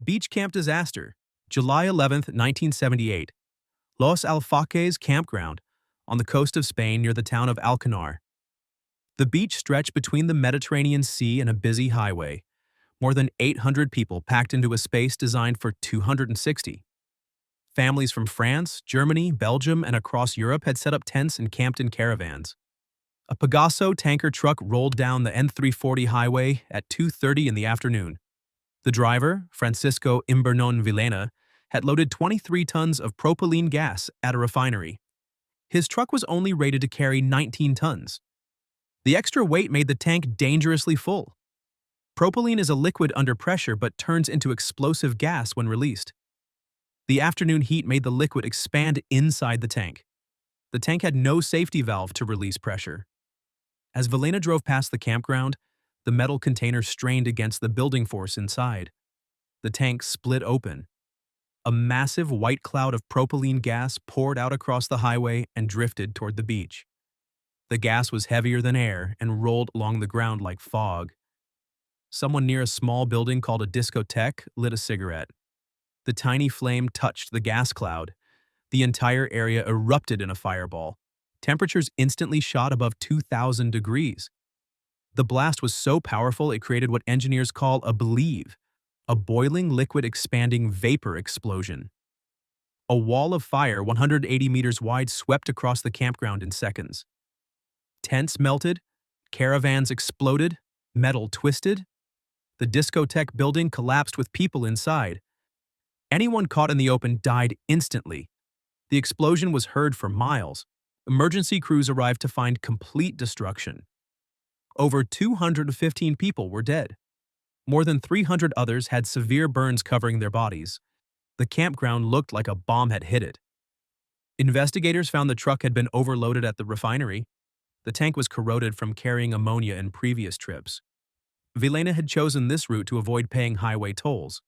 Beach camp disaster, July 11, 1978. Los Alfaques campground on the coast of Spain near the town of Alcanar. The beach stretched between the Mediterranean Sea and a busy highway. More than 800 people packed into a space designed for 260. Families from France, Germany, Belgium, and across Europe had set up tents and camped in caravans. A Pegaso tanker truck rolled down the N340 highway at 2:30 in the afternoon. The driver, Francisco Imbernon Villena, had loaded 23 tons of propylene gas at a refinery. His truck was only rated to carry 19 tons. The extra weight made the tank dangerously full. Propylene is a liquid under pressure but turns into explosive gas when released. The afternoon heat made the liquid expand inside the tank. The tank had no safety valve to release pressure. As Villena drove past the campground, the metal container strained against the building force inside. The tank split open. A massive white cloud of propylene gas poured out across the highway and drifted toward the beach. The gas was heavier than air and rolled along the ground like fog. Someone near a small building called a discotheque lit a cigarette. The tiny flame touched the gas cloud. The entire area erupted in a fireball. Temperatures instantly shot above 2,000 degrees. The blast was so powerful it created what engineers call a bleave, a boiling liquid expanding vapor explosion. A wall of fire 180 meters wide swept across the campground in seconds. Tents melted, caravans exploded, metal twisted. The discotheque building collapsed with people inside. Anyone caught in the open died instantly. The explosion was heard for miles. Emergency crews arrived to find complete destruction. Over 215 people were dead. More than 300 others had severe burns covering their bodies. The campground looked like a bomb had hit it. Investigators found the truck had been overloaded at the refinery. The tank was corroded from carrying ammonia in previous trips. Villena had chosen this route to avoid paying highway tolls.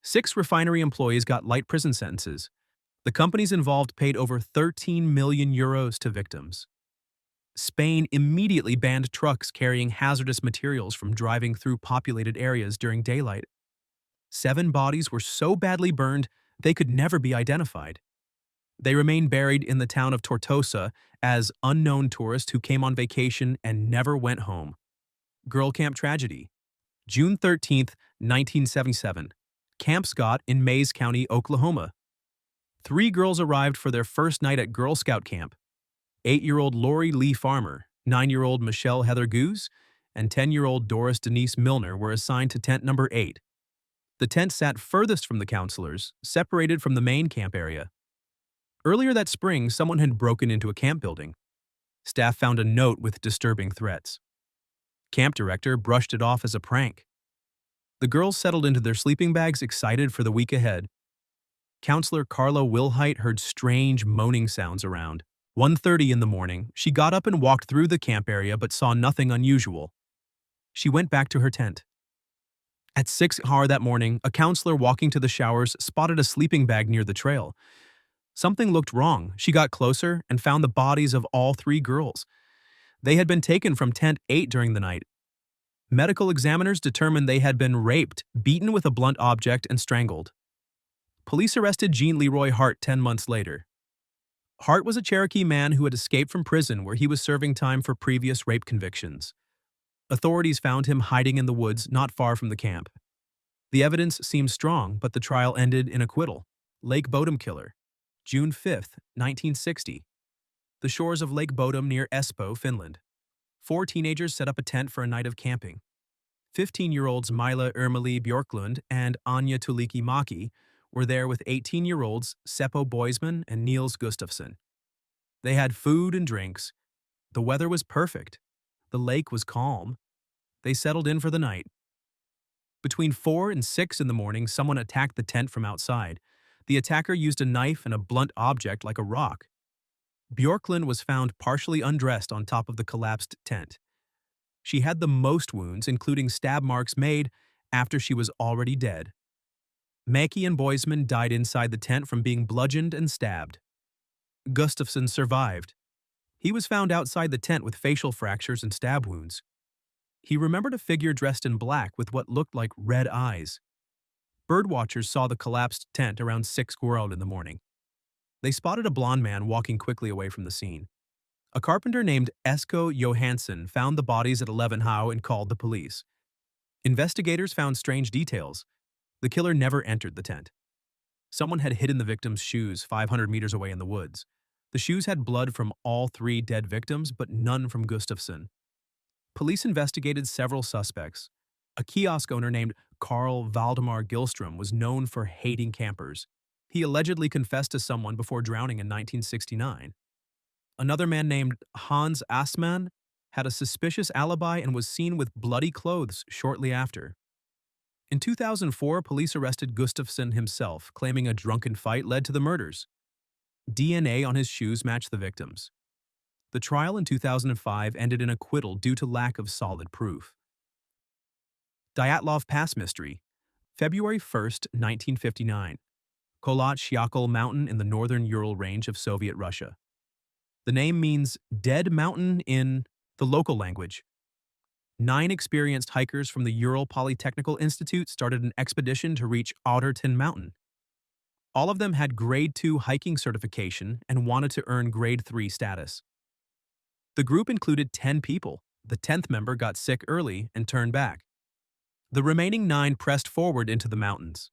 6 refinery employees got light prison sentences. The companies involved paid over 13 million euros to victims. Spain immediately banned trucks carrying hazardous materials from driving through populated areas during daylight. 7 bodies were so badly burned they could never be identified. They remain buried in the town of Tortosa as unknown tourists who came on vacation and never went home. Girl camp tragedy, June 13, 1977. Camp Scott in Mays County, Oklahoma. 3 girls arrived for their first night at Girl Scout camp. 8-year-old Lori Lee Farmer, 9-year-old Michelle Heather Goose, and 10-year-old Doris Denise Milner were assigned to tent number 8. The tent sat furthest from the counselors, separated from the main camp area. Earlier that spring, someone had broken into a camp building. Staff found a note with disturbing threats. Camp director brushed it off as a prank. The girls settled into their sleeping bags, excited for the week ahead. Counselor Carla Wilhite heard strange moaning sounds around. 1:30 in the morning, she got up and walked through the camp area but saw nothing unusual. She went back to her tent. At 6:00 that morning, a counselor walking to the showers spotted a sleeping bag near the trail. Something looked wrong. She got closer and found the bodies of all 3 girls. They had been taken from tent 8 during the night. Medical examiners determined they had been raped, beaten with a blunt object, and strangled. Police arrested Jean Leroy Hart 10 months later. Hart was a Cherokee man who had escaped from prison where he was serving time for previous rape convictions. Authorities found him hiding in the woods not far from the camp. The evidence seemed strong, but the trial ended in acquittal. Lake Bodom killer, June 5, 1960. The shores of Lake Bodom near Espoo, Finland. 4 teenagers set up a tent for a night of camping. 15-year-olds Mila Ermeli Bjorklund and Anya Tuliki Maki were there with 18-year-olds Seppo Boisman and Niels Gustafsson. They had food and drinks. The weather was perfect. The lake was calm. They settled in for the night. Between 4 and 6 in the morning, someone attacked the tent from outside. The attacker used a knife and a blunt object like a rock. Bjorklund was found partially undressed on top of the collapsed tent. She had the most wounds, including stab marks made after she was already dead. Maki and Boisman died inside the tent from being bludgeoned and stabbed. Gustafsson survived. He was found outside the tent with facial fractures and stab wounds. He remembered a figure dressed in black with what looked like red eyes. Birdwatchers saw the collapsed tent around 6:00 in the morning. They spotted a blond man walking quickly away from the scene. A carpenter named Esko Johansson found the bodies at 11 How and called the police. Investigators found strange details. The killer never entered the tent. Someone had hidden the victim's shoes 500 meters away in the woods. The shoes had blood from all three dead victims, but none from Gustafsson. Police investigated several suspects. A kiosk owner named Carl Valdemar Gilstrom was known for hating campers. He allegedly confessed to someone before drowning in 1969. Another man named Hans Assmann had a suspicious alibi and was seen with bloody clothes shortly after. In 2004, police arrested Gustafsson himself, claiming a drunken fight led to the murders. DNA on his shoes matched the victims. The trial in 2005 ended in acquittal due to lack of solid proof. Dyatlov Pass Mystery, February 1, 1959. Kolat-Syakhl Mountain in the northern Ural range of Soviet Russia. The name means dead mountain in the local language. 9 experienced hikers from the Ural Polytechnical Institute started an expedition to reach Otterton Mountain. All of them had Grade 2 hiking certification and wanted to earn Grade 3 status. The group included 10 people. The 10th member got sick early and turned back. The remaining 9 pressed forward into the mountains.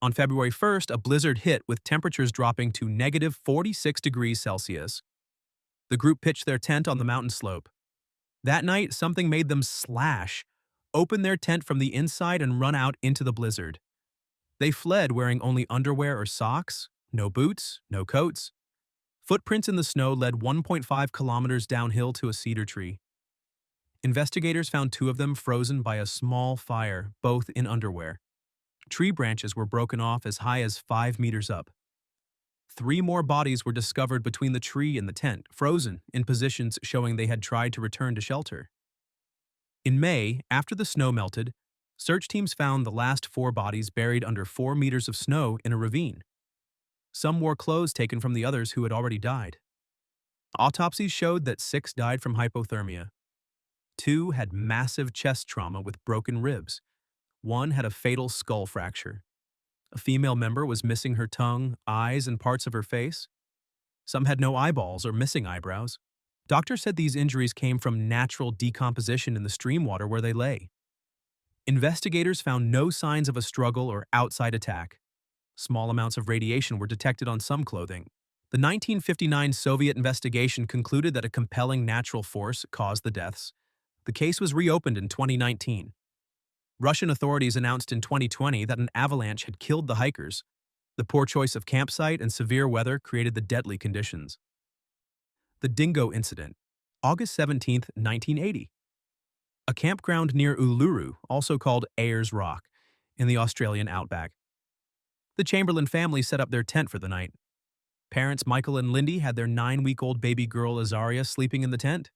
On February 1st, a blizzard hit with temperatures dropping to negative 46 degrees Celsius. The group pitched their tent on the mountain slope. That night, something made them slash, open their tent from the inside and run out into the blizzard. They fled wearing only underwear or socks, no boots, no coats. Footprints in the snow led 1.5 kilometers downhill to a cedar tree. Investigators found 2 of them frozen by a small fire, both in underwear. Tree branches were broken off as high as 5 meters up. 3 more bodies were discovered between the tree and the tent, frozen in positions showing they had tried to return to shelter. In May, after the snow melted, search teams found the last 4 bodies buried under 4 meters of snow in a ravine. Some wore clothes taken from the others who had already died. Autopsies showed that 6 died from hypothermia. 2 had massive chest trauma with broken ribs. 1 had a fatal skull fracture. A female member was missing her tongue, eyes, and parts of her face. Some had no eyeballs or missing eyebrows. Doctors said these injuries came from natural decomposition in the stream water where they lay. Investigators found no signs of a struggle or outside attack. Small amounts of radiation were detected on some clothing. The 1959 Soviet investigation concluded that a compelling natural force caused the deaths. The case was reopened in 2019. Russian authorities announced in 2020 that an avalanche had killed the hikers. The poor choice of campsite and severe weather created the deadly conditions. The Dingo Incident, August 17, 1980. A campground near Uluru, also called Ayers Rock, in the Australian outback. The Chamberlain family set up their tent for the night. Parents Michael and Lindy had their 9-week-old baby girl Azaria sleeping in the tent.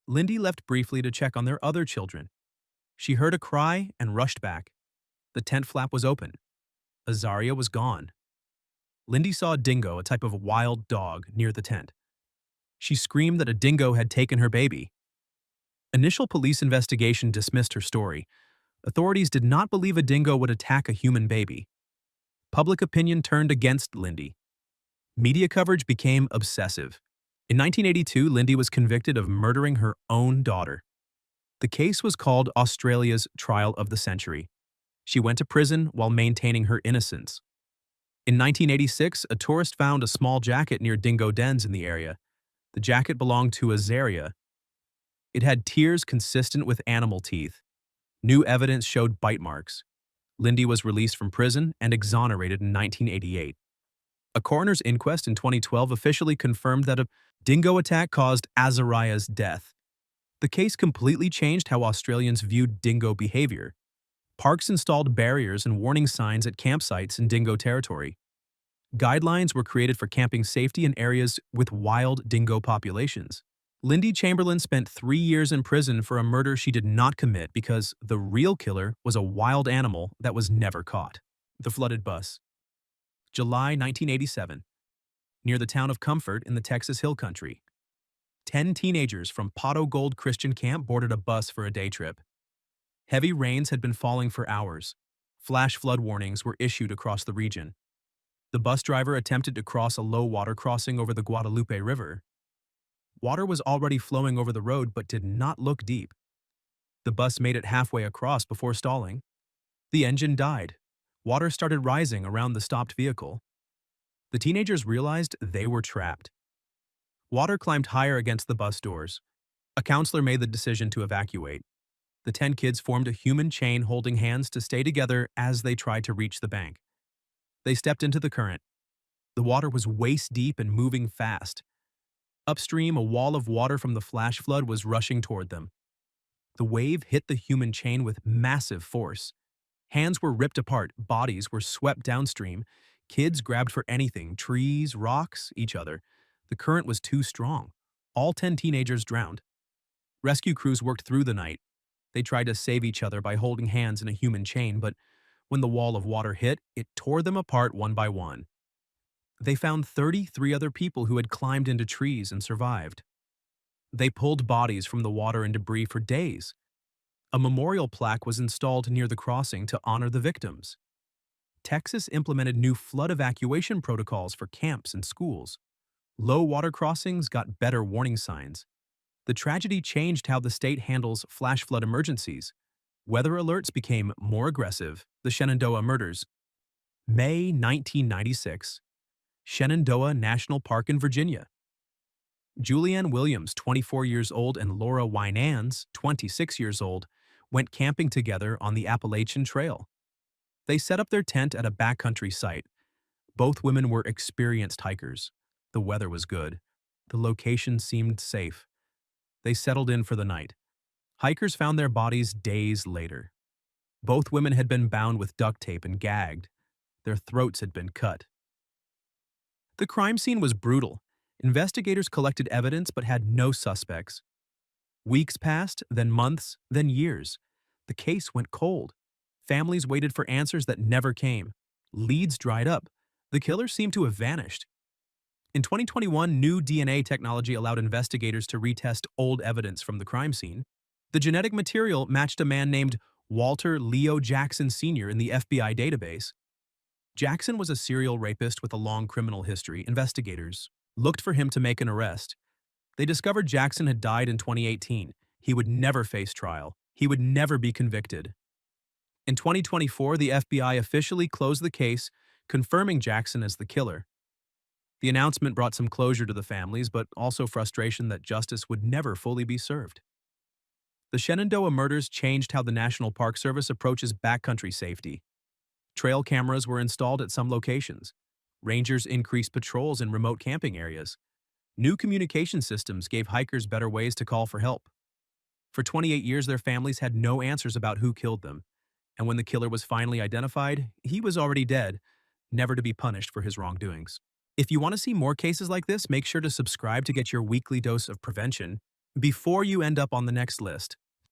Lindy left briefly to check on their other children. She heard a cry and rushed back. The tent flap was open. Azaria was gone. Lindy saw Dingo, a type of wild dog, near the tent. She screamed that a dingo had taken her baby. Initial police investigation dismissed her story. Authorities did not believe a dingo would attack a human baby. Public opinion turned against Lindy. Media coverage became obsessive. In 1982, Lindy was convicted of murdering her own daughter. The case was called Australia's Trial of the Century. She went to prison while maintaining her innocence. In 1986, a tourist found a small jacket near dingo dens in the area. The jacket belonged to Azaria. It had tears consistent with animal teeth. New evidence showed bite marks. Lindy was released from prison and exonerated in 1988. A coroner's inquest in 2012 officially confirmed that a dingo attack caused Azaria's death. The case completely changed how Australians viewed dingo behavior. Parks installed barriers and warning signs at campsites in dingo territory. Guidelines were created for camping safety in areas with wild dingo populations. Lindy Chamberlain spent 3 years in prison for a murder she did not commit because the real killer was a wild animal that was never caught. The flooded bus. July 1987. Near the town of Comfort in the Texas Hill Country. 10 teenagers from Pot O' Gold Christian Camp boarded a bus for a day trip. Heavy rains had been falling for hours. Flash flood warnings were issued across the region. The bus driver attempted to cross a low water crossing over the Guadalupe River. Water was already flowing over the road but did not look deep. The bus made it halfway across before stalling. The engine died. Water started rising around the stopped vehicle. The teenagers realized they were trapped. Water climbed higher against the bus doors. A counselor made the decision to evacuate. The 10 kids formed a human chain holding hands to stay together as they tried to reach the bank. They stepped into the current. The water was waist deep and moving fast. Upstream, a wall of water from the flash flood was rushing toward them. The wave hit the human chain with massive force. Hands were ripped apart, bodies were swept downstream. Kids grabbed for anything, trees, rocks, each other. The current was too strong. All 10 teenagers drowned. Rescue crews worked through the night. They tried to save each other by holding hands in a human chain, but when the wall of water hit, it tore them apart one by one. They found 33 other people who had climbed into trees and survived. They pulled bodies from the water and debris for days. A memorial plaque was installed near the crossing to honor the victims. Texas implemented new flood evacuation protocols for camps and schools. Low water crossings got better warning signs. The tragedy changed how the state handles flash flood emergencies. Weather alerts became more aggressive. The Shenandoah Murders. May 1996. Shenandoah National Park in Virginia. Julianne Williams, 24 years old, and Laura Winans, 26 years old, went camping together on the Appalachian Trail. They set up their tent at a backcountry site. Both women were experienced hikers. The weather was good. The location seemed safe. They settled in for the night. Hikers found their bodies days later. Both women had been bound with duct tape and gagged. Their throats had been cut. The crime scene was brutal. Investigators collected evidence but had no suspects. Weeks passed, then months, then years. The case went cold. Families waited for answers that never came. Leads dried up. The killer seemed to have vanished. In 2021, new DNA technology allowed investigators to retest old evidence from the crime scene. The genetic material matched a man named Walter Leo Jackson Sr. in the FBI database. Jackson was a serial rapist with a long criminal history. Investigators looked for him to make an arrest. They discovered Jackson had died in 2018. He would never face trial. He would never be convicted. In 2024, the FBI officially closed the case, confirming Jackson as the killer. The announcement brought some closure to the families, but also frustration that justice would never fully be served. The Shenandoah Murders changed how the National Park Service approaches backcountry safety. Trail cameras were installed at some locations. Rangers increased patrols in remote camping areas. New communication systems gave hikers better ways to call for help. For 28 years, their families had no answers about who killed them. And when the killer was finally identified, he was already dead, never to be punished for his wrongdoings. If you want to see more cases like this, make sure to subscribe to get your weekly dose of prevention before you end up on the next list.